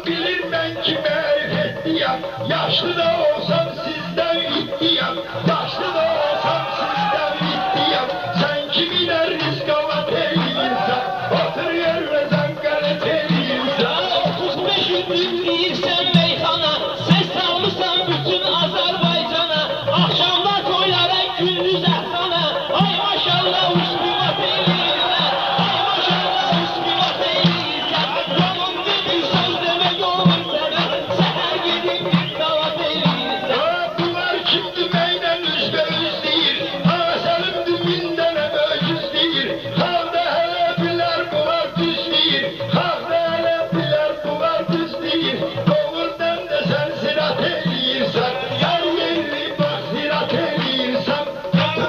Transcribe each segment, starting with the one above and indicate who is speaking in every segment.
Speaker 1: Aram bilir ben kime ihtiyar. Yaşlı da olsam sizden ihtiyar. Yaşlı da olsam sizden ihtiyar. Sen kimine riskavat eyliysen, otur yerine zangaret eyliysen.
Speaker 2: 35 günlük değilsen meyhana, ses salmışsan bütün Azerbaycan'a. Akşamlar toylara, gündüz ehsana. Ay maşallah üstüvat eyliysen, ay maşallah üstüvat eyliysen. Yolun bir söz demek olur sana, seher gidip bir davat eyliysen.
Speaker 1: Bunlar kimdi meyle üzde üz değil. Aselim diminden hep öcüz değil. Havda hele biler bunlar düz değil. Havda hele biler bunlar düz değil. Doğurdan da sen sirat eyliysen, her yeri bak sirat eyliysen.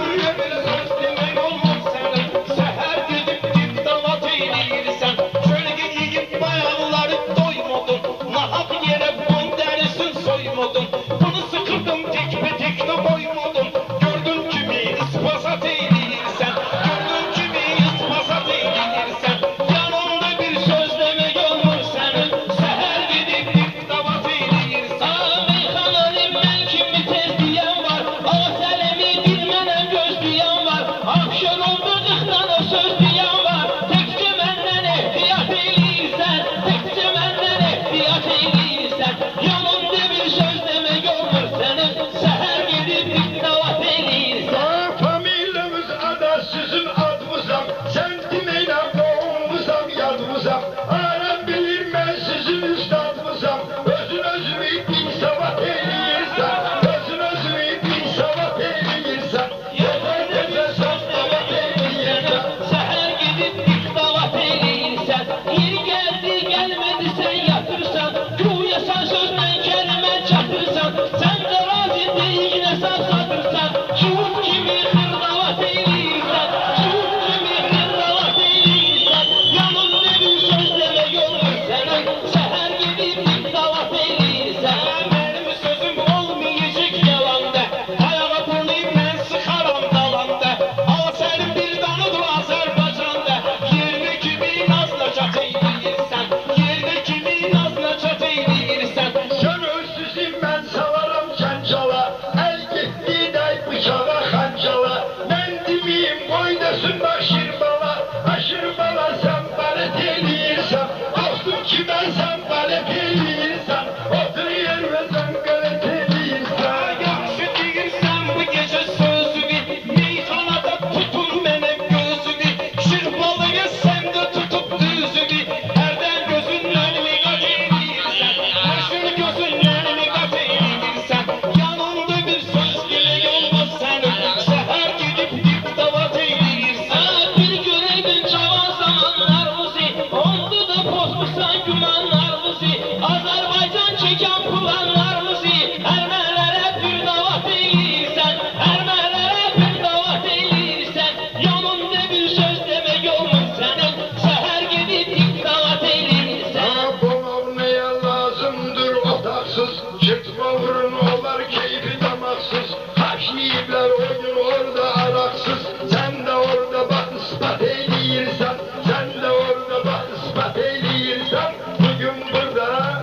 Speaker 2: Öyle bir söz demek olur sana, seher gidip bir davat eyliysen. Şöyle giyip bayanları doymadın, nahak yere boy derisin soymadın. Bunu sıkırdım tek be tek de koymadın. Gördün kimi ispasat eyliysen, gördün kimi ispasat eyliysen. Yanımda bir söz demek olur senin, seher gidip bir davat eyliysen. Meyhananın ben kimi tez diyen var, Aselemi bilmenen göz diyen var. Akşam oldu kıhtana söz diyen var. Tekçe menden ehtiyat eyliysen, tekçe menden ehtiyat eyliysen. Yanımda bir söz demek olur senin, seher gidip bir davat eyliysen.
Speaker 1: Familyamız ada sizin adımızam. Sentimeyle doğumuzam yadımızam. Aram bilir ben sizin üstadımızam. Özün özümü bin savat eyliysen, özün özümü bin savat eyliysen. Yeter yeter söz savat eyliysen.
Speaker 2: Seher gidip bir davat eyliysen. Yeri geldi gelmedi sen yatırsan. Güya sen sözle kelime çatırsan. Sen de razı değil ne sen satırsan. Şuhut kimi hırdavat eyliysen, şuhut kimi hırdavat eyliysen. Yanımda bir söz demek olur senin, seher gidip bir davat eyliysen. Benim sözüm olmayacak yalanda, ayağa fırlayıp ben sıkarım dalanda. Al senin bir danıdır Azerbaycan'da, yerine kimi nazla çat eyliysen, yerine kimi nazla çat eyliysen.
Speaker 1: Gönülsüzüm ben salarım çançala. El gitti day bıçağa hancala. Ben dimiyim boydasın başır bala. Başır bala sen balet eyliysen. Dostum ki ben sen balet eyliysen. Otur yerine sen galet eyliysen.
Speaker 2: Yaxşı deyirsən bu gecə sözünü, meyxanada tutun mənə gözünü. Şirbalıya sən də tutub düzünü, hərdən gözündən miqat eyləyirsən, başın gözündən miqat eyləyirsən. Yanımda bir söz dilək olmaz sənin, səhər gedib dip davat eyləyirsən. Bir görəydin cavan zamanlarımızı, onda da pozmuşsan gümanlarımızı. Azərbaycan çəkən planlarımızı, Ermənilərə bir davat eyləyirsən, Ermənilərə bir davat eyləyirsən. Yanımda bir söz demək olmaz sənin, səhər gedib dip davat eyləyirsən.
Speaker 1: Bunlar neye lazımdır otaksız. Çıkma vurun olar keyfi damaksız. Haş yiyipler o gün orada araksız. Sen de orada bak ispat eyleyirsen. Sen de orada bak ispat eyleyirsen. Bugün burada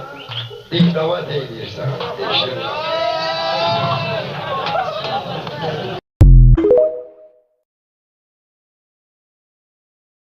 Speaker 1: diktavat eyleyirsen.